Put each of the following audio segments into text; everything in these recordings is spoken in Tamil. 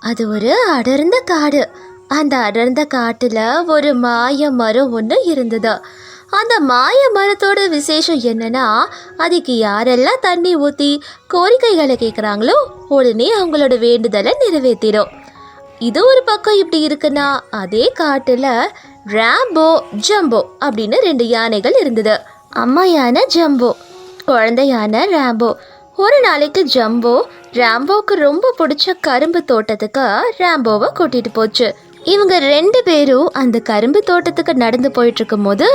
அது ஒரு அடர்ந்த காடு. அந்த அடர்ந்த காட்டுல ஒரு மாய மரம் ஒன்று இருந்தது. அந்த மாய மரத்தோட விசேஷம் என்னன்னா, அதுக்கு யாரெல்லாம் தண்ணி ஊற்றி கோரிக்கைகளை கேட்குறாங்களோ உடனே அவங்களோட வேண்டுதலை நிறைவேற்றிடும். இது ஒரு பக்கம் இப்படி இருக்குன்னா, அதே காட்டுல ராம்போ ஜம்போ அப்படின்னு 2 யானைகள் இருந்தது. அம்மா யானை ஜம்போ, குழந்தை யானை ராம்போ. ஒரு நாளைக்கு ஜம்போ ராம்போவுக்கு ரொம்ப பிடிச்ச கரும்பு தோட்டத்துக்கு ராம்போவை கூட்டிட்டு போச்சு. இவங்க 2 பேரும் அந்த கரும்பு தோட்டத்துக்கு நடந்து போயிட்டு இருக்கும் போது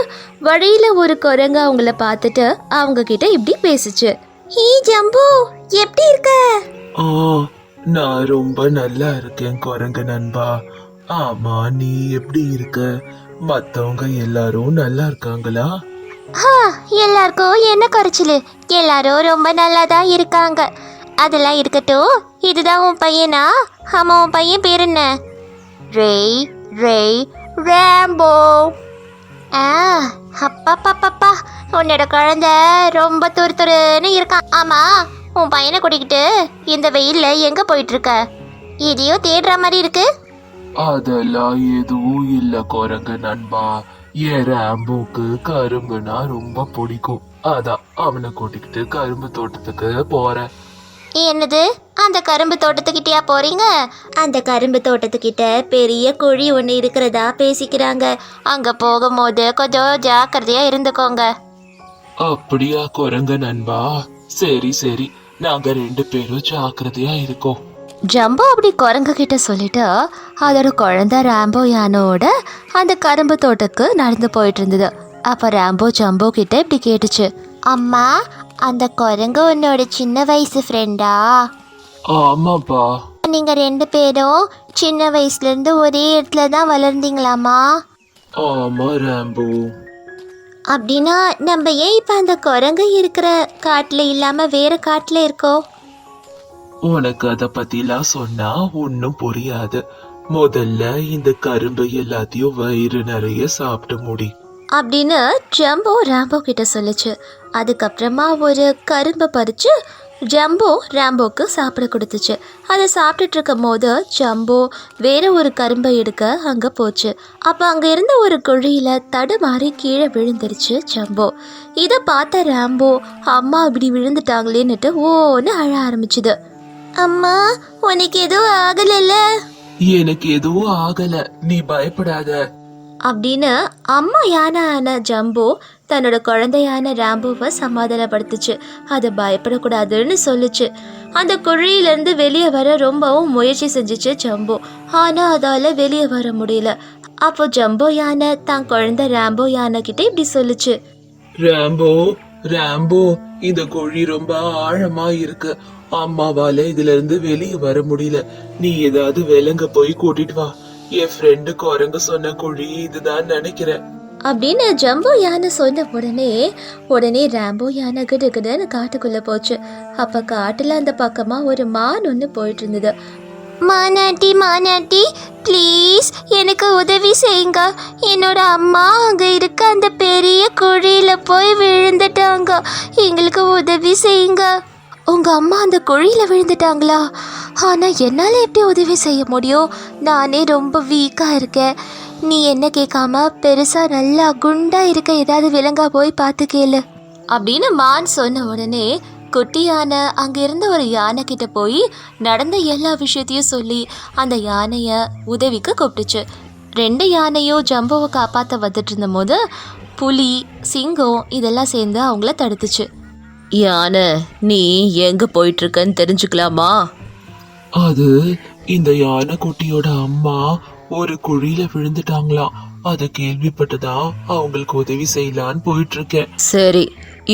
வழியில ஒரு குரங்கு அவங்கள பார்த்துட்டு அவங்க கிட்ட இப்படி பேசுச்சு. ஹே ஜம்போ, எப்படி இருக்க? நான் ரொம்ப நல்லா இருக்கேன் குரங்கு நண்பா. ஆமா, நீ எப்படி இருக்க? மத்தவங்க எல்லாரும் நல்லா இருக்காங்களா? எல்லாருக்கும் என்ன குறைச்சலு? எல்லாரும் ரொம்ப நல்லா தான் இருக்காங்க. அதெல்லாம் இருக்கட்டும், இதுதான் உன் பையனா? ஆமா, உன் பையன் பேர் என்ன? ரேய் ரேய் ராம்போ. அப்பா, உன்னோட குழந்தை ரொம்ப துருன்னு இருக்கான். ஆமா, உன் பையனை கூட்டிக்கிட்டு இந்த வெயில்ல எங்க போயிட்டு இருக்க? எதையோ தேடுற மாதிரி இருக்கு. அதெல்லாம் எதுவும் இல்ல குரங்கு நண்பா. என் ராம்போக்கு கரும்புனா ரொம்ப பிடிக்கும். அதான் அவனை கூட்டிக்கிட்டு கரும்பு தோட்டத்துக்கு போறேன். என்னது, அந்த கரும்பு தோட்டத்துக்கிட்டயா போறீங்க? அந்த கரும்பு தோட்டத்துக்கிட்ட பெரிய குழி ஒன்று இருக்கிறதா பேசிக்கிறாங்க. அங்க போகும்போது கொஞ்சம் ஜாக்கிரதையா இருந்துக்கோங்க. அப்படியா குரங்கு நண்பா? சரி சரி, நாங்க 2 பேரும் ஜாக்கிரதையா இருக்கோம். ஜம்போ அப்படி குரங்கு கிட்ட சொல்லிட்டு அதோட குழந்தை ராம்போ யானோட அந்த கரும்பு தோட்டத்துக்கு நடந்து போயிட்டு இருந்தது. அப்ப ராம்போ ஜம்போ கிட்ட இப்படி கேட்டுச்சு. அம்மா, அந்த குரங்கு உன்னோட சின்ன வயசு ஃப்ரெண்டா? ஆமாப்பா. நீங்க 2 பேரும் சின்ன வயசுல இருந்து ஒரே இடத்துல தான் வளர்ந்தீங்களாமா? ஆமா ராம்போ. அப்படின்னா நம்ம ஏன் இப்ப அந்த குரங்கு இருக்கிற காட்டுல இல்லாம வேற காட்டுல இருக்கோம்? உனக்கு அத பத்திலாம் சொன்னா ஒன்னும் புரியாது. முதல்ல இந்த கரும்பு எல்லாத்தையும் வயிறு நிறைய சாப்பிட்டு முடி அப்படின்னு ஜம்போ ராம்போ கிட்ட சொல்லுச்சு. அதுக்கப்புறமா ஒரு கரும்பை பறிச்சு ஜம்போ ராம்போக்கு சாப்பிட கொடுத்துச்சு. அதை சாப்பிட்டுட்டு இருக்கும் போது ஜம்போ வேற ஒரு கரும்பை எடுக்க அங்கே போச்சு. அப்போ அங்கே இருந்த ஒரு குழியில் தடுமாறி கீழே விழுந்துருச்சு ஜம்போ. இதை பார்த்த ராம்போ அம்மா இப்படி விழுந்துட்டாங்களேன்னுட்டு ஓன்னு அழ ஆரம்பிச்சுது. அம்மா, உனக்கு எதுவும் ஆகலைல்ல? எனக்கு எதுவும் ஆகல, நீ பயப்படாத அப்படின்னு அம்மா யானை ஜம்போ தன்னோட குழந்தையான ராம்போவை சமாதானப்படுத்துச்சு. அது பயப்படக்கூடாதுன்னு சொல்லுச்சு. அந்த குழியிலேருந்து வெளியே வர ரொம்பவும் முயற்சி செஞ்சுச்சு ஜம்போ. ஆனால் அதால் வெளியே வர முடியல. அப்போ ஜம்போ யானை தான் குழந்தை ராம்போ யானை கிட்ட இப்படி சொல்லுச்சு. ராம்போ ராம்போ, இந்த குழி ரொம்ப ஆழமா இருக்கு. அம்மாவால இதுல இருந்து வெளியே வர முடியல. நீ ஏதாவது விலங்க போய் கூட்டிட்டு வா. என் ஃப்ரெண்டு குரங்கு சொன்ன குழி இதுதான் நினைக்கிறேன் அப்படின்னு ஜம்போ யானை சொன்ன உடனே ராம்போ யானை கிடுகிடுன்னு காட்டுக்குள்ள போச்சு. அப்ப காட்டுல அந்த பக்கமா ஒரு மான் ஒன்று போயிட்டு இருந்தது. மானாட்டி ப்ளீஸ் எனக்கு உதவி செய்யுங்க. என்னோட அம்மா அங்க இருக்க அந்த பெரிய குழியில போய் விழுந்துட்டாங்க. எங்களுக்கு உதவி செய்யுங்க. உங்க அம்மா அந்த குழியில விழுந்துட்டாங்களா? ஆனா என்னால எப்படி உதவி செய்ய முடியும்? நானே ரொம்ப வீக்கா இருக்கேன். நீ என்ன கேட்காம பெருசா நல்லா குண்டா இருக்க ஏதாவது விலங்கா போய் பார்த்து கேளு அப்படின்னு மான் சொன்ன உடனே குட்டி யானை அங்க இருந்த ஒரு யானை கிட்ட போய் நடந்த எல்லா விஷயத்தையும் சொல்லி அந்த யானைய உதவிக்கு கூப்பிட்டுச்சு. 2 யானையும் ஜம்போவை காப்பாற்ற வந்துட்டு இருந்த போது புலி, சிங்கம் இதெல்லாம் சேர்ந்து அவங்கள தடுத்துச்சு. யானை, நீ எங்க போயிட்டு இருக்கன்னு தெரிஞ்சுக்கலாமா? அது இந்த யானை குட்டியோட அம்மா ஒரு குழியில விழுந்துட்டாங்களாம். அத கேள்விப்பட்டதா அவங்களுக்கு உதவி செய்யலான்னு போயிட்டு இருக்கேன். சரி,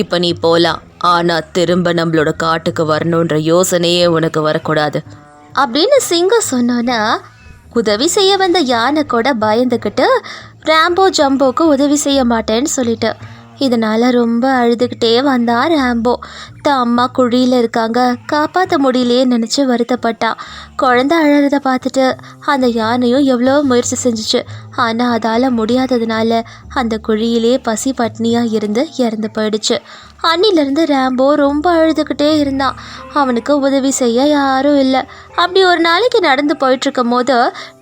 இப்ப நீ போலாம். ஆனா திரும்ப நம்மளோட காட்டுக்கு வரணுன்ற யோசனையே உனக்கு வரக்கூடாது அப்படின்னு சிங்கம் சொன்னோன்னா உதவி செய்ய வந்த யானை கூட பயந்துக்கிட்டு ராம்போ ஜம்போக்கு உதவி செய்ய மாட்டேன்னு சொல்லிட்டு இதனால ரொம்ப அழுதுகிட்டே வந்தா ராம்போ. தான் அம்மா குழியில் இருக்காங்க, காப்பாற்ற முடியலையே நினச்சி வருத்தப்பட்டான். குழந்தை அழறதை பார்த்துட்டு அந்த யானையும் எவ்வளோ முயற்சி செஞ்சிச்சு. ஆனால் அதால் முடியாததுனால அந்த குழியிலே பசி பட்னியாக இருந்து இறந்து போயிடுச்சு. அன்னிலிருந்து ரேம்போ ரொம்ப அழுதுகிட்டே இருந்தான். அவனுக்கு உதவி செய்ய யாரும் இல்லை. அப்படி ஒரு நாளைக்கு நடந்து போயிட்டு இருக்கும் போது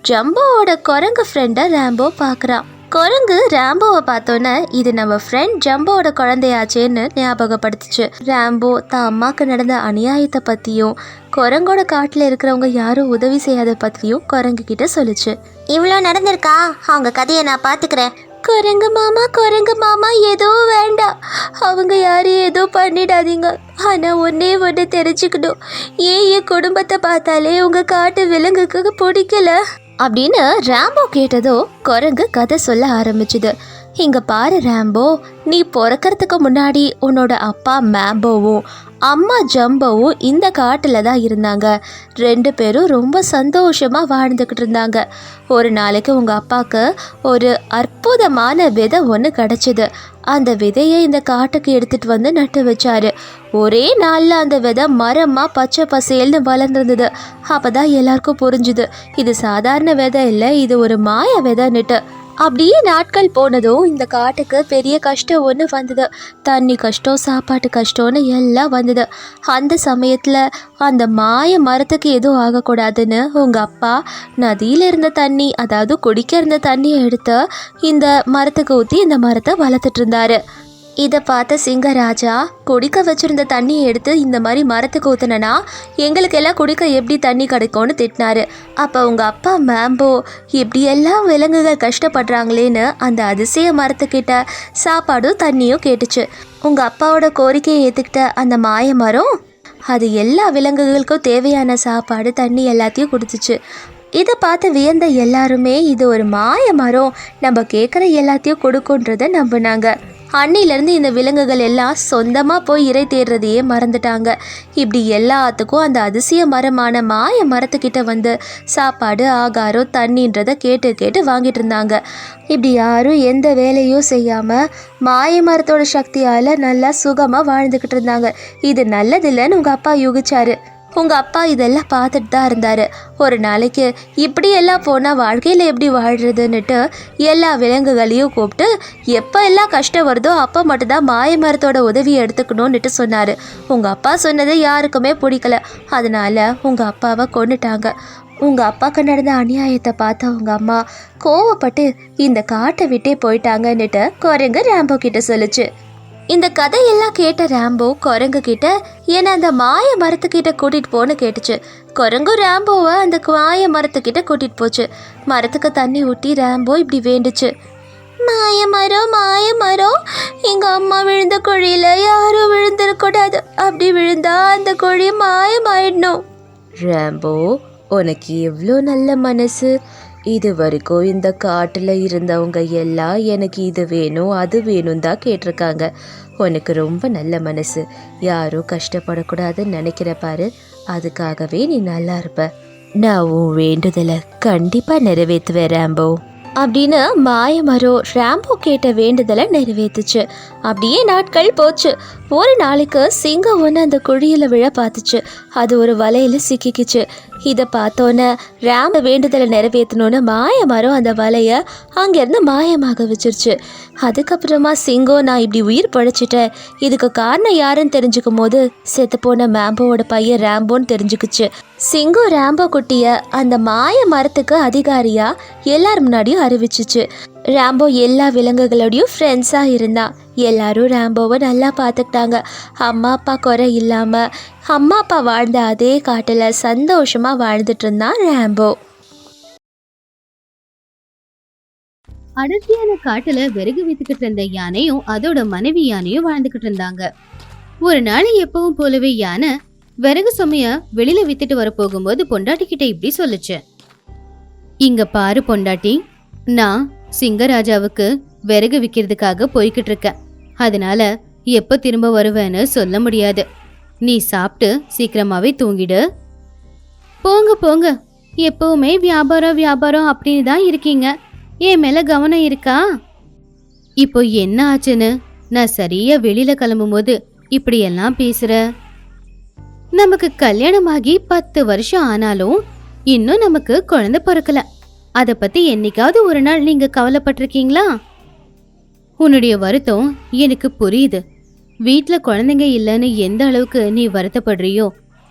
ஜம்போவோட குரங்கு ஃப்ரெண்டை ரேம்போ பார்க்குறான். குரங்கு ரேம்போவை பார்த்தோன்னே இது நம்ம ஃப்ரெண்ட் ஜம்போவோட குழந்தையாச்சேன்னு ஞாபகப்படுத்துச்சு. ரேம்போ தான் அம்மாவுக்கு நடந்த அநியாயத்தை பற்றியும் குரங்கோட காட்டில் இருக்கிறவங்க யாரும் உதவி செய்யாத பற்றியும் குரங்கு கிட்ட சொல்லுச்சு. இவ்வளோ நடந்திருக்கா? அவங்க கதையை நான் பார்த்துக்கிறேன். குரங்கு மாமா எதுவும் வேண்டாம். அவங்க யாரையும் எதுவும் பண்ணிடாதீங்க. ஆனால் ஒன்று தெரிஞ்சுக்கணும், என் குடும்பத்தை பார்த்தாலே உங்கள் காட்டு விலங்குக்கு பிடிக்கல அப்படின்னு ரேம்போ கேட்டதோ குரங்கு கதை சொல்ல ஆரம்பிச்சுது. இங்க பாரு ரேம்போ, நீ பிறக்கிறதுக்கு முன்னாடி உன்னோட அப்பா மேம்போவும் அம்மா ஜம்போவும் இந்த காட்டில் தான் இருந்தாங்க. 2 பேரும் ரொம்ப சந்தோஷமாக வாழ்ந்துக்கிட்டு இருந்தாங்க. ஒரு நாளைக்கு உங்கள் அப்பாவுக்கு ஒரு அற்புதமான விதை ஒன்று கிடச்சிது. அந்த விதையை இந்த காட்டுக்கு எடுத்துகிட்டு வந்து நட்டு வச்சாரு. ஒரே நாளில் அந்த விதை மரமாக பச்சை பசேல்னு வளர்ந்துருந்தது. அப்போ தான் எல்லாருக்கும் புரிஞ்சுது, இது சாதாரண விதை இல்லை, இது ஒரு மாய விதைன்னுட்டு. அப்படியே நாட்கள் போனதும் இந்த காட்டுக்கு பெரிய கஷ்டம் ஒன்று வந்தது. தண்ணி கஷ்டம், சாப்பாட்டு கஷ்டம்னு எல்லாம் வந்தது. அந்த சமயத்தில் அந்த மாய மரத்துக்கு எதுவும் ஆகக்கூடாதுன்னு உங்கள் அப்பா நதியில் இருந்த தண்ணி, அதாவது குடிக்க இருந்த தண்ணியை எடுத்து இந்த மரத்துக்கு ஊற்றி இந்த மரத்தை வளர்த்துட்டு இருந்தாரு. இதை பார்த்த சிங்கராஜா குடிக்க வச்சுருந்த தண்ணியை எடுத்து இந்த மாதிரி மரத்துக்கு ஊற்றுனா எங்களுக்கெல்லாம் குடிக்க எப்படி தண்ணி கிடைக்கும்னு திட்டினாரு. அப்போ உங்கள் அப்பா மேம்போ இப்படியெல்லாம் விலங்குகள் கஷ்டப்படுறாங்களேன்னு அந்த அதிசய மரத்துக்கிட்ட சாப்பாடும் தண்ணியும் கேட்டுச்சு. உங்கள் அப்பாவோட கோரிக்கையை ஏற்றுக்கிட்ட அந்த மாய மரம் அது எல்லா விலங்குகளுக்கும் தேவையான சாப்பாடு தண்ணி எல்லாத்தையும் கொடுத்துச்சு. இதை பார்த்து வியந்த எல்லாருமே இது ஒரு மாய மரம், நம்ம கேட்குற எல்லாத்தையும் கொடுக்குன்றதை நம்பினாங்க. அன்னிலேருந்து இந்த விலங்குகள் எல்லாம் சொந்தமாக போய் இறை தேடுறதையே மறந்துட்டாங்க. இப்படி எல்லாத்துக்கும் அந்த அதிசய மரமான மாய மரத்துக்கிட்ட வந்து சாப்பாடு, ஆகாரம், தண்ணின்றதை கேட்டு வாங்கிட்டு இருந்தாங்க. இப்படி யாரும் எந்த வேலையும் செய்யாமல் மாய மரத்தோட சக்தியால் நல்லா சுகமாக வாழ்ந்துக்கிட்டு இருந்தாங்க. இது நல்லதில்லைன்னு உங்கள் அப்பா யூகிச்சாரு. உங்கள் அப்பா இதெல்லாம் பார்த்துட்டு தான் இருந்தார். ஒரு நாளைக்கு இப்படி எல்லாம் போனால் வாழ்க்கையில் எப்படி வாழ்கிறதுன்னுட்டு எல்லா விலங்குகளையும் கூப்பிட்டு எப்போ எல்லாம் கஷ்டம் வருதோ அப்போ மட்டும்தான் மாய மரத்தோட உதவியை எடுத்துக்கணும்னுட்டு சொன்னார். உங்கள் அப்பா சொன்னது யாருக்குமே பிடிக்கல. அதனால் உங்கள் அப்பாவை கொன்னுட்டாங்க. உங்கள் அப்பாவுக்கு நடந்த அநியாயத்தை பார்த்த உங்கள் அம்மா கோவப்பட்டு இந்த காட்டை விட்டே போயிட்டாங்கன்னுட்டு குரங்கு ரேம்போ கிட்ட சொல்லுச்சு. இந்த கதையெல்லாம் கேட்ட ரேம்போ குரங்கு கிட்ட என்னை அந்த மாய மரத்துக்கிட்ட கூட்டிகிட்டு போன்னு கேட்டுச்சு. குரங்கு ரேம்போவை அந்த மாய மரத்துக்கிட்ட கூட்டிகிட்டு போச்சு. மரத்துக்கு தண்ணி ஊட்டி ரேம்போ இப்படி வேண்டுச்சு. மாய மரம், எங்கள் அம்மா விழுந்த குழியில் யாரும் விழுந்துடக்கூடாது. அப்படி விழுந்தா அந்த குழி மாயமாயிடணும். ரேம்போ, உனக்கு எவ்வளோ நல்ல மனசு. இது வரைக்கும் இந்த காட்டில் இருந்தவங்க எல்லாம் எனக்கு இது வேணும் அது வேணும் தான் கேட்டிருக்காங்க. உனக்கு ரொம்ப நல்ல மனசு. யாரும் கஷ்டப்படக்கூடாதுன்னு நினைக்கிற பாரு, அதுக்காகவே நீ நல்லா இருப்ப. நான் உன் வேண்டுதலை கண்டிப்பாக நிறைவேற்றுவேன் ரேம்போ அப்படின்னு மாயமரம் ரேம்போ கேட்ட வேண்டுதலை நிறைவேற்றுச்சு. அப்படியே நாட்கள் போச்சு. ஒரு நாளைக்கு சிங்கம் ஒன்று அந்த குழியில் விழ பார்த்துச்சு. அது ஒரு வலையில் சிக்கிக்குச்சு. இதை பார்த்தோன்னே ரேம்ப வேண்டுதலை நிறைவேற்றணுன்னு மாயமரம் அந்த வலையை அங்கேருந்து மாயமாக வச்சிருச்சு. அதுக்கப்புறமா சிங்கம் நான் இப்படி உயிர் பழைச்சிட்டேன், இதுக்கு காரணம் யாருன்னு தெரிஞ்சுக்கும் போது செத்து போன மேம்போவோட பையன் ரேம்போன்னு தெரிஞ்சுக்குச்சு. சிங்கம் ரேம்போ குட்டியை அந்த மாய மரத்துக்கு அதிகாரியாக எல்லார் முன்னாடியும் அறிவிச்சிச்சு. ரேம்போ எல்லா விலங்குகளோடையும் ஃப்ரெண்ட்ஸாக இருந்தான். எல்லாரும் ரேம்போவை நல்லா பார்த்துக்கிட்டாங்க. அம்மா அப்பா குறை இல்லாமல் அம்மா அப்பா வாழ்ந்த அதே காட்டில் சந்தோஷமாக வாழ்ந்துட்டு இருந்தான் ரேம்போ. அடர்த்தியான காட்டுல விறகு வைத்துக்கிட்டு இருந்த யானையும் அதோட மனைவி யானையும் வாழ்ந்துகிட்டு இருந்தாங்க. ஒரு நாள் எப்பவும் போலவே யானை விறகு சுமைய வெளியில வித்துட்டு வர போகும்போது பொண்டாட்டி கிட்ட இப்படி சொல்லுச்சு. இங்க பாரு பொண்டாட்டி, நான் சிங்கராஜாவுக்கு விறகு விற்கிறதுக்காக போய்கிட்டு இருக்கேன். அதனால எப்ப திரும்ப வருவேன்னு சொல்ல முடியாது. நீ சாப்பிட்டு சீக்கிரமாவே தூங்கிடு. போங்க போங்க, எப்பவுமே வியாபாரம் அப்படின்னு தான் இருக்கீங்க. என் மேல கவனம் இருக்கா? இப்போ என்ன ஆச்சுன்னு நான் சரியா வெளியில கிளம்பும் போது இப்படி எல்லாம் பேசுற? நமக்கு கல்யாணமாகி 10 வருஷம் ஆனாலும் இன்னும் நமக்கு குழந்தை பிறக்கல. அத பத்தி என்னைக்காவது ஒரு நாள் நீங்க கவலைப்பட்டிருக்கீங்களா? உன்னுடைய வருத்தம் எனக்கு புரியுது. வீட்ல குழந்தைங்க இல்லைன்னு எந்த அளவுக்கு நீ வருத்தப்படுறியோ,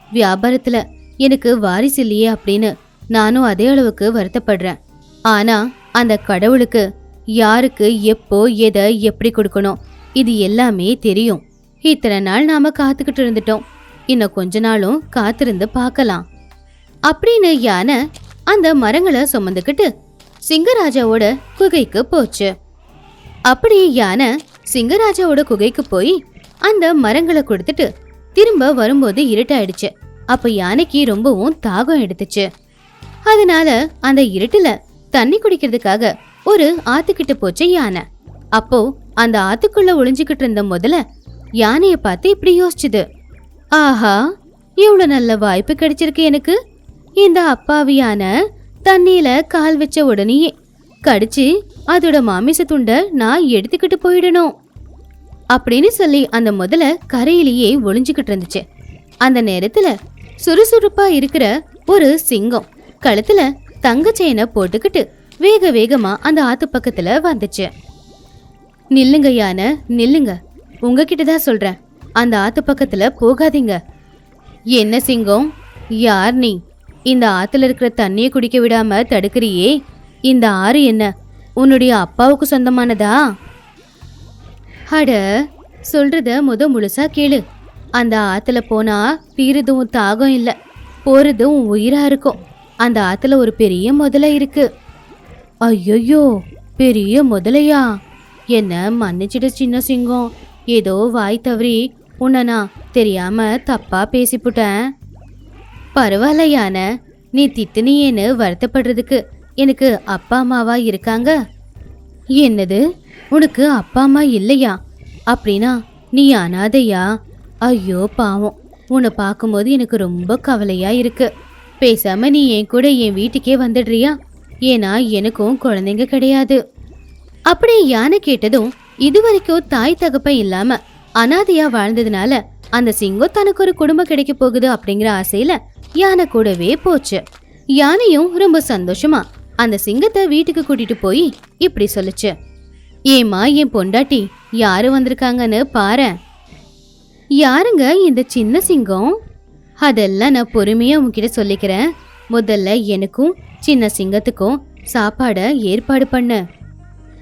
வியாபாரத்துல எனக்கு வாரிசு இல்லையே அப்படின்னு நானும் அதே அளவுக்கு வருத்தப்படுறேன். ஆனா அந்த கடவுளுக்கு யாருக்கு எப்போ எதை எப்படி கொடுக்கணும் இது எல்லாமே தெரியும். இத்தனை நாள் நாம காத்துக்கிட்டு இருந்துட்டோம், இன்னும் கொஞ்ச நாளும் காத்திருந்து பார்க்கலாம் அப்படின்னு யானை அந்த மரங்களை சுமந்துக்கிட்டு சிங்கராஜாவோட குகைக்கு போச்சு. அப்படி யானை சிங்கராஜாவோட குகைக்கு போய் அந்த மரங்களை கொடுத்துட்டு திரும்ப வரும்போது இருட்டாயிடுச்சு. அப்ப யானைக்கு ரொம்பவும் தாகம் எடுத்துச்சு. அதனால அந்த இருட்டுல தண்ணி குடிக்கிறதுக்காக ஒரு ஆத்துக்கிட்ட போச்சு யானை. அப்போ அந்த ஆத்துக்குள்ள ஒளிஞ்சுக்கிட்டு இருந்த முதல்ல யானைய பார்த்து இப்படி யோசிச்சுது. ஆஹா, இவ்வளவு நல்ல வாய்ப்பு கிடைச்சிருக்கு எனக்கு. இந்த அப்பாவியான தண்ணியில கால் வச்ச உடனேயே கடிச்சு அதோட மாமிச துண்ட நான் எடுத்துக்கிட்டு போயிடணும் அப்படின்னு சொல்லி அந்த முதல்ல கரையிலேயே ஒளிஞ்சுக்கிட்டு இருந்துச்சு. அந்த நேரத்துல சுறுசுறுப்பா இருக்கிற ஒரு சிங்கம் கழுத்துல தங்க செயினை போட்டுக்கிட்டு வேக வேகமா அந்த ஆத்து பக்கத்துல வந்துச்சு. நில்லுங்க யானை, நில்லுங்க, உங்ககிட்டதான் சொல்றேன், அந்த ஆத்து பக்கத்துல போகாதீங்க. என்ன சிங்கம், யார் நீ? இந்த ஆத்துல இருக்கிற தண்ணியை குடிக்க விடாம தடுக்கிறியே, இந்த ஆறு என்ன உன்னுடைய அப்பாவுக்கு சொந்தமானதா? அட, சொல்றத முழுசா கேளு. அந்த ஆத்துல போனா தீருதும் தாகம் இல்ல, போறதும் உயிரா இருக்கும். அந்த ஆத்துல ஒரு பெரிய முதலை இருக்கு. ஐயோ, பெரிய முதலையா? என்ன மன்னிச்சிடு சின்ன சிங்கம், ஏதோ வாய் தவறி உன்னை நான் தெரியாம தப்பா பேசிப்புட்டேன். பரவாயில்ல யானை, நீ திட்டுனியேன்னு வருத்தப்படுறதுக்கு எனக்கு அப்பா அம்மாவா இருக்காங்க. என்னது, உனக்கு அப்பா அம்மா இல்லையா? அப்படின்னா நீ அனாதையா? ஐயோ பாவம், உன்னை பார்க்கும்போது எனக்கு ரொம்ப கவலையா இருக்கு. பேசாம நீ என் கூட என் வீட்டுக்கே வந்துடுறியா? ஏன்னா எனக்கும் குழந்தைங்க கிடையாது. அப்படி யானை கேட்டதும் இதுவரைக்கும் தாய் தகப்ப இல்லாம அனாதையா வாழ்ந்ததுனால அந்த சிங்கம் தனக்கு ஒரு குடும்பம் கிடைக்க போகுது அப்படிங்கிற ஆசையில யானை கூடவே போச்சு. யானையும் ரொம்ப சந்தோஷமா அந்த சிங்கத்தை வீட்டுக்கு கூட்டிட்டு போய் இப்படி சொல்லுச்சு. ஏமா என் பொண்டாட்டி, யாரு வந்திருக்காங்கன்னு பாரு. யாருங்க இந்த சின்ன சிங்கம்? அதெல்லாம் நான் பொறுமையா உன்கிட்ட சொல்லிக்கிறேன். முதல்ல எனக்கும் சின்ன சிங்கத்துக்கும் சாப்பாட ஏற்பாடு பண்ண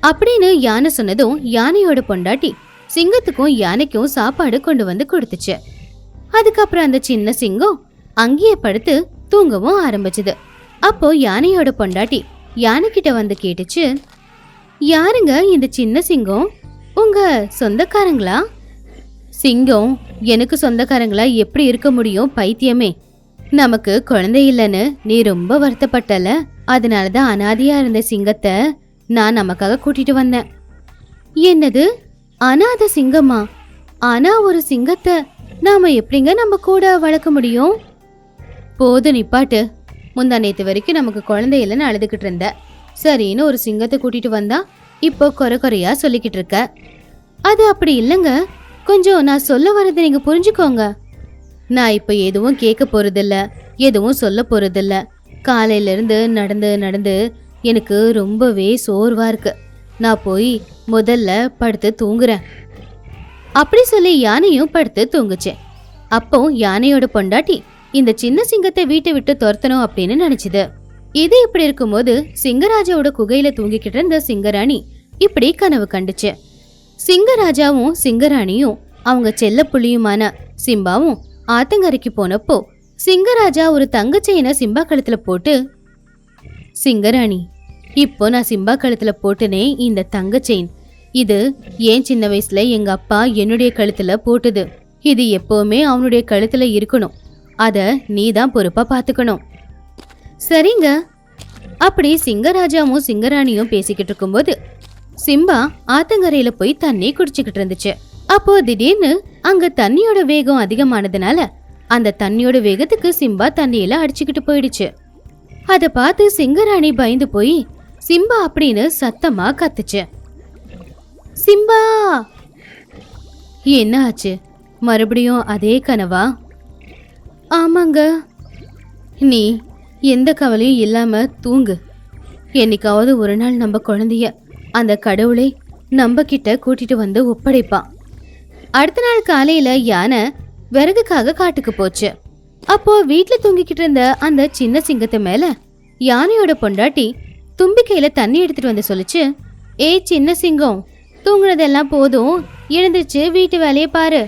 அப்படின்னு யானை சொன்னதும் யானையோட பொண்டாட்டி சிங்கத்துக்கும் யானைக்கும் சாப்பாடு கொண்டு வந்து கொடுத்துச்சு. அதுக்கப்புறம் அந்த சின்ன சிங்கம் அங்கேயே படுத்து தூங்கவும் ஆரம்பிச்சுது. அப்போ யானையோட பொண்டாட்டி யானை கிட்ட வந்து கேட்டுச்சு, யாருங்க இந்த சின்ன சிங்கம், உங்க சொந்தக்காரங்களா? சிங்கம் எனக்கு சொந்தக்காரங்களா எப்படி இருக்க முடியும் பைத்தியமே? நமக்கு குழந்தை இல்லைன்னு நீ ரொம்ப வருத்தப்பட்டல, அதனாலதான் அனாதையா இருந்த சிங்கத்தை நான் நமக்காக கூட்டிட்டு வந்தேன். என்னது, அனாதை சிங்கமா? ஆனா ஒரு சிங்கத்தை நாம எப்படிங்க நம்ம கூட வளர்க்க முடியும்? போது நிப்பாட்டு. முந்தா நேத்து வரைக்கும் நமக்கு குழந்தை இல்லைன்னு அழுதுகிட்டு இருந்த, சரின்னு ஒரு சிங்கத்தை கூட்டிட்டு வந்தா இப்போ குறையா சொல்லிக்கிட்டு இருக்க. அது அப்படி இல்லைங்க, கொஞ்சம் நான் சொல்ல வர்றதை நீங்க புரிஞ்சுக்கோங்க. நான் இப்ப எதுவும் கேட்க போறதில்ல, எதுவும் சொல்ல போறதில்ல. காலையில இருந்து நடந்து நடந்து எனக்கு ரொம்பவே சோர்வா இருக்கு. நான் போய் முதல்ல படுத்து தூங்குறேன் அப்படி சொல்லி யானையும் படுத்து தூங்குச்சு. அப்போ யானையோட பொண்டாட்டி இந்த சின்ன சிங்கத்தை வீட்டை விட்டு துரத்தணும் அப்படின்னு நினைச்சுது. இது இப்படி இருக்கும்போது சிங்கராஜாவோட குகையில தூங்கிக்கிட்டு இருந்த சிங்கராணி இப்படி கனவு கண்டுச்சு. சிங்கராஜாவும் சிங்கராணியும் அவங்க செல்ல புள்ளியுமான சிம்பாவும் ஆத்தங்கரைக்கு போனப்போ சிங்கராஜா ஒரு தங்க செயினை சிம்பா கழுத்துல போட்டு, சிங்கராணி, இப்போ நான் சிம்பா கழுத்துல போட்டுனே இந்த தங்க செயின், இது ஏன் சின்ன வயசுல எங்க அப்பா என்னுடைய கழுத்துல போட்டுது. இது எப்பவுமே அவனுடைய கழுத்துல இருக்கணும். அத நீ தான் பொறுப்பா பாத்துக்கணும். சரிங்க. அப்படி சிங்கராஜாவும் சிங்கராணியும் பேசிக்கிட்டு இருக்கும்போது சிம்பா ஆத்தங்கரையில போய் தண்ணி குடிச்சுக்கிட்டு இருந்துச்சு. அப்போ திடீர்னு அங்க தண்ணியோட வேகம் அதிகமானதுனால அந்த தண்ணியோட வேகத்துக்கு சிம்பா தண்ணியில அடிச்சுக்கிட்டு போயிடுச்சு. அத பார்த்து சிங்கராணி பயந்து போய் சிம்பா அப்படின்னு சத்தமா கத்துச்சு. சிம்பா! என்ன ஆச்சு? மறுபடியும் அதே கனவா? ஆமாங்க. நீ எந்த கவலையும் இல்லாம தூங்கு. என்னைக்காவது ஒரு நாள் நம்ம குழந்தைய அந்த கடவுளை நம்ம கிட்ட கூட்டிட்டு வந்து ஒப்படைப்பான். அடுத்த நாள் காலையில யானை விறகுக்காக காட்டுக்கு போச்சு. அப்போ வீட்டுல தூங்கிக்கிட்டு இருந்த அந்த சின்ன சிங்கத்தை மேல யானையோட பொண்டாட்டி தும்பிக்கையில தண்ணி எடுத்துட்டு வந்து சொல்லிச்சு, ஏய் சின்ன சிங்கம், தூங்குனதெல்லாம் போதும், எழுந்துச்சு வீட்டு வேலையை பாரு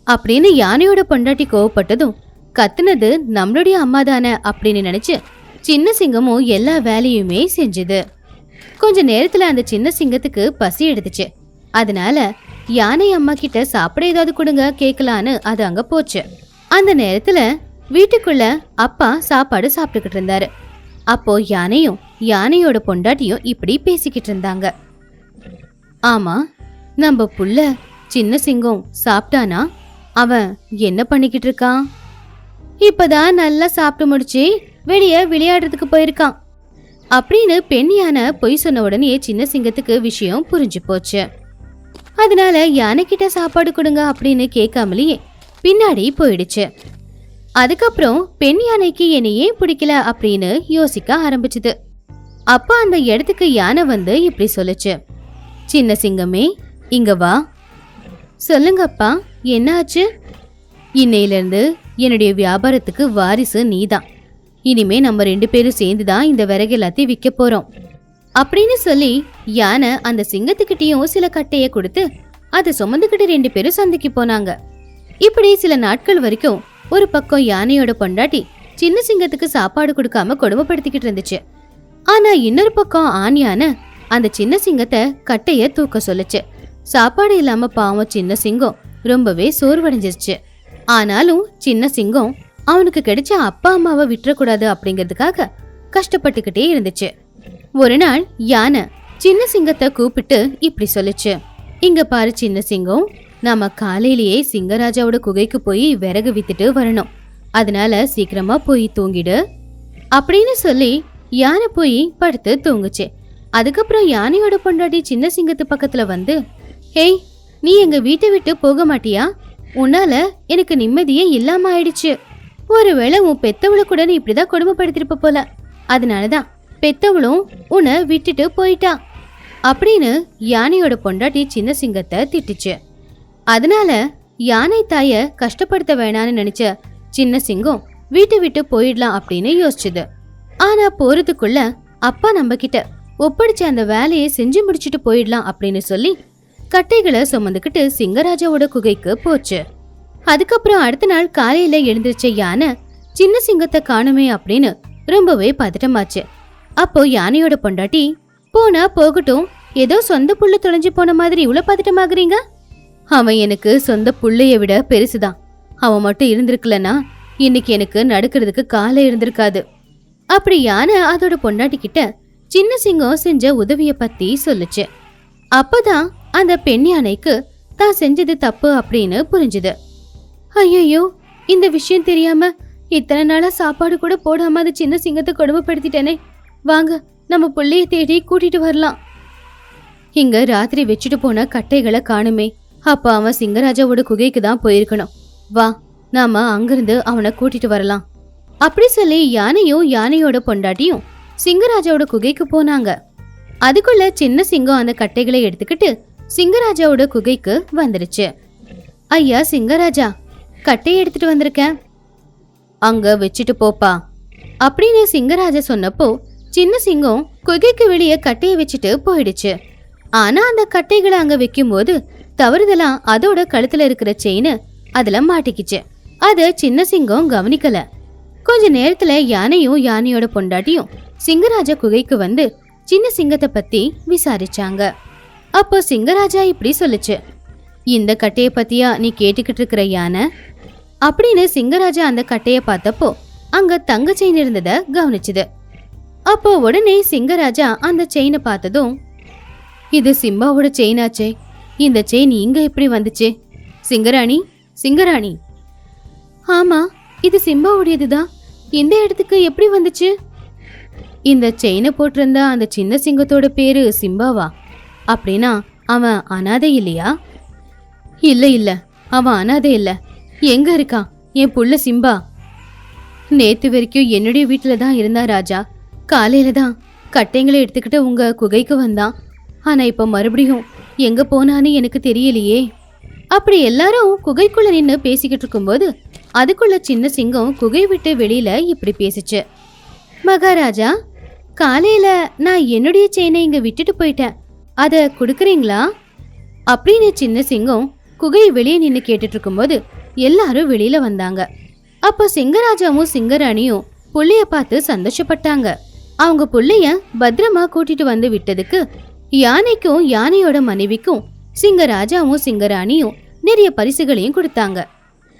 அப்படின்னு யானையோட பொண்டாட்டி கோவப்பட்டதும், கத்துனது நம்மளுடைய அம்மா தானே அப்படின்னு நினைச்சு சின்ன சிங்கமும் எல்லா வேலையுமே செஞ்சுது. கொஞ்ச நேரத்துல அந்த சின்ன சிங்கத்துக்கு பசி எடுத்துச்சு. அதனால யானை அம்மா கிட்ட சாப்பிட ஏதாவது கொடுங்க கேட்கலான்னு அது அங்க போச்சு. அந்த நேரத்துல வீட்டுக்குள்ள அப்பா சாப்பாடு சாப்பிட்டுக்கிட்டு இருந்தாரு. அப்போ யானையும் யானையோட பொண்டாட்டியும் இப்படி பேசிக்கிட்டு இருந்தாங்க. ஆமா, நம்ம புள்ள சின்ன சிங்கம் சாப்பிட்டானா? அவன் என்ன பண்ணிக்கிட்டு இருக்கான்? இப்பதான் நல்லா சாப்பிட்டு முடிச்சு வெளியே விளையாடுறதுக்கு போயிருக்கான் அப்படின்னு பெண் யானை பொய் சொன்ன உடனே சின்ன சிங்கத்துக்கு விஷயம் புரிஞ்சு போச்சு. அதனால யானை கிட்ட சாப்பாடு கொடுங்க அப்படின்னு கேட்காமலேயே பின்னாடி போயிடுச்சு. அதுக்கப்புறம் பெண் யானைக்கு என்னை ஏன் பிடிக்கல அப்படின்னு யோசிக்க ஆரம்பிச்சுது. அப்ப அந்த இடத்துக்கு யானை வந்து இப்படி சொல்லுச்சு, சின்ன சிங்கமே இங்க வா. சொல்லுங்கப்பா, என்ன ஆச்சு? இன்னையிலிருந்து என்னுடைய வியாபாரத்துக்கு வாரிசு நீதான். இனிமே நம்ம 2 பேரும் சேர்ந்துதான் இந்த விறகு எல்லாத்தையும் விற்க போறோம் அப்படின்னு சொல்லி யானை அந்த சிங்கத்துக்கிட்டையும் சில கட்டைய கொடுத்து அதை சுமந்துக்கிட்டு 2 பேரும் சந்தைக்கு போனாங்க. இப்படி சில நாட்கள் வரைக்கும் ஒரு பக்கம் யானையோட பொண்டாட்டி சின்ன சிங்கத்துக்கு சாப்பாடு கொடுக்காம கொடுமைப்படுத்திக்கிட்டு இருந்துச்சு. ஆனா இன்னொரு பக்கம் ஆண் யானை அந்த சின்ன சிங்கத்தை கட்டைய தூக்க சொல்லுச்சு. சாப்பாடு இல்லாம பாவம் சின்ன சிங்கம் ரொம்பவே சோர்வடைஞ்சிருச்சு. ஆனாலும் சின்ன சிங்கம் அவனுக்கு கிடைச்ச அப்பா அம்மாவை விட்டுறக்கூடாது அப்படிங்கிறதுக்காக கஷ்டப்பட்டுக்கிட்டே இருந்துச்சு. ஒரு நாள் யானை சின்ன சிங்கத்தை கூப்பிட்டு இப்படி சொல்லுச்சு, இங்க பாரு சின்ன சிங்கம், நாம காலையிலேயே சிங்கராஜாவோட குகைக்கு போய் விறகு வித்துட்டு வரணும். அதனால சீக்கிரமா போய் தூங்கிடு அப்படின்னு சொல்லி யானை போய் படுத்து தூங்குச்சு. அதுக்கப்புறம் யானையோட பொண்டாட்டி சின்ன சிங்கத்து பக்கத்துல வந்து, ஹேய், நீ எங்க வீட்டை விட்டு போக மாட்டியா? உன்னால எனக்கு நிம்மதியே இல்லாம ஆயிடுச்சு. ஒருவேளை உன் பெத்தவளை கூட நீ இப்படிதான் கொடுமைப்படுத்திருப்ப போல. அதனாலதான் பெத்தவளும் உன்னை விட்டுட்டு போயிட்டா அப்படின்னு யானையோட பொண்டாட்டி சின்ன சிங்கத்தை திட்டுச்சு. அதனால யானை தாய கஷ்டப்படுத்த வேணான்னு நினைச்ச சின்ன சிங்கம் வீட்டை விட்டு போயிடலாம் அப்படின்னு யோசிச்சுது. ஆனா போறதுக்குள்ள அப்பா நம்ம கிட்ட ஒப்படைச்ச அந்த வேலையை செஞ்சு முடிச்சுட்டு போயிடலாம் அப்படின்னு சொல்லி கட்டைகளை சுமந்துக்கிட்டு சிங்கராஜாவோட குகைக்கு போச்சு. அதுக்கப்புறம் அடுத்த நாள் காலையில எழுந்திருச்ச யானை சின்ன சிங்கத்தை காணுமே அப்படின்னு ரொம்பவே பதட்டமாச்சு. அப்போ யானையோட பொண்டாட்டி, போனா போகட்டும், ஏதோ சொந்த புள்ள தொலைஞ்சு போன மாதிரி இவ்வளவு பதட்டமாகறீங்க? அவன் எனக்கு சொந்த புள்ளைய விட பெருசுதான். அவன் மட்டும் இருந்திருக்கலன்னா இன்னைக்கு எனக்கு நடக்கிறதுக்கு காலை இருந்திருக்காது அப்படி யானை அதோட பொண்டாட்டி கிட்ட சின்ன சிங்கம் செஞ்ச உதவிய பத்தி சொல்லுச்சு. அப்பதான் அந்த பெண் யானைக்கு தான் செஞ்சது தப்பு அப்படின்னு புரிஞ்சுது. ஐயோ, இந்த விஷயம் தெரியாம இத்தனை நாளா சாப்பாடு கூட போடாம அது சின்ன சிங்கத்தை கொடுமைப்படுத்திட்டேனே. வாங்க, நம்ம புள்ளைய தேடி கூட்டிட்டு வரலாம். இங்க ராத்திரி வச்சுட்டு போன கட்டைகளை காணுமே, அப்ப அவன் சிங்கராஜாவோட குகைக்கு தான் போயிருக்கணும். வா, நாம அங்கிருந்து அவனை கூட்டிட்டு வரலாம் அப்படி சொல்லி யானையும் யானையோட பொண்டாட்டியும் சிங்கராஜாவோட குகைக்கு போனாங்க. அதுக்குள்ள சின்ன சிங்கம் அந்த கட்டைகளை எடுத்துக்கிட்டு சிங்கராஜாவோட குகைக்கு வந்துருச்சு. ஐயா சிங்கராஜா, கட்டையை எடுத்துட்டு வந்திருக்கேன், அங்க வச்சுட்டு போப்பா அப்படின்னு சிங்கராஜா சொன்னப்போ சின்ன சிங்கம் குகைக்கு வெளியே கட்டையை வச்சுட்டு போயிடுச்சு. ஆனா அந்த கட்டைகளை அங்க வைக்கும் போது தவறுதலா அதோட கழுத்துல இருக்கிற செயின் அதுல மாட்டிக்கிச்சு. அத சின்ன சிங்கம் கவனிக்கல. கொஞ்ச நேரத்துல யானையும் யானையோட பொண்டாட்டியும் சிங்கராஜா குகைக்கு வந்து சின்ன சிங்கத்தை பத்தி விசாரிச்சாங்க. அப்போ சிங்கராஜா இப்படி சொல்லுச்சு, இந்த கட்டைய பத்தியா நீ கேட்டுக்கிட்டு இருக்கிற யானை அப்படின்னு சிங்கராஜா அந்த கட்டைய பார்த்தப்போ அங்க தங்க செயின் இருந்தத கவனிச்சுது. அப்போ உடனே சிங்கராஜா அந்த செயினை பார்த்ததும், இது சிம்பாவோட செயினாச்சே, இந்த செயின் இங்க எப்படி வந்துச்சு? சிங்கராணி, சிங்கராணி. ஆமா, இது சிம்பாவுடையதுதான். இந்த இடத்துக்கு எப்படி வந்துச்சு? இந்த செயினை போட்டிருந்தா அந்த சின்ன சிங்கத்தோட பேரு சிம்பாவா? அப்படின்னா அவன் அனாதை இல்லையா? இல்ல இல்ல, அவன் அனாதை இல்ல. எங்க இருக்கான் என் புள்ள சிம்பா? நேத்து வரைக்கும் என்னுடைய வீட்டுல தான் இருந்தா ராஜா. காலையில தான் கட்டைங்களை எடுத்துக்கிட்டு உங்க குகைக்கு வந்தான். ஆனா இப்ப மறுபடியும் எங்க போனான்னு எனக்கு தெரியலையே. அப்படி எல்லாரும் குகைக்குள்ள நின்னு பேசிக்கிட்டு இருக்கும்போது அதுக்குள்ள சின்ன சிங்கம் குகை விட்டு வெளியில இப்படி பேசிச்சு. மகாராஜா, காலையில நான் என்னுடைய செயினை இங்க விட்டுட்டு போயிட்டேன், அத குடுக்கறீங்களா அப்படின்னு சின்ன சிங்கம் குகை வெளியே நின்னு கேட்டுட்டு இருக்கும்போது எல்லாரும் வெளியில வந்தாங்க. அப்போ சிங்கராஜாவும் சிங்கராணியும் புள்ளைய பார்த்து சந்தோஷப்பட்டாங்க. அவங்க புள்ளைய பத்திரமா கூட்டிட்டு வந்து விட்டதுக்கு யானைக்கும் யானையோட மனைவிக்கும் சிங்கராஜாவும் சிங்கராணியும் நிறைய பரிசுகளையும் கொடுத்தாங்க.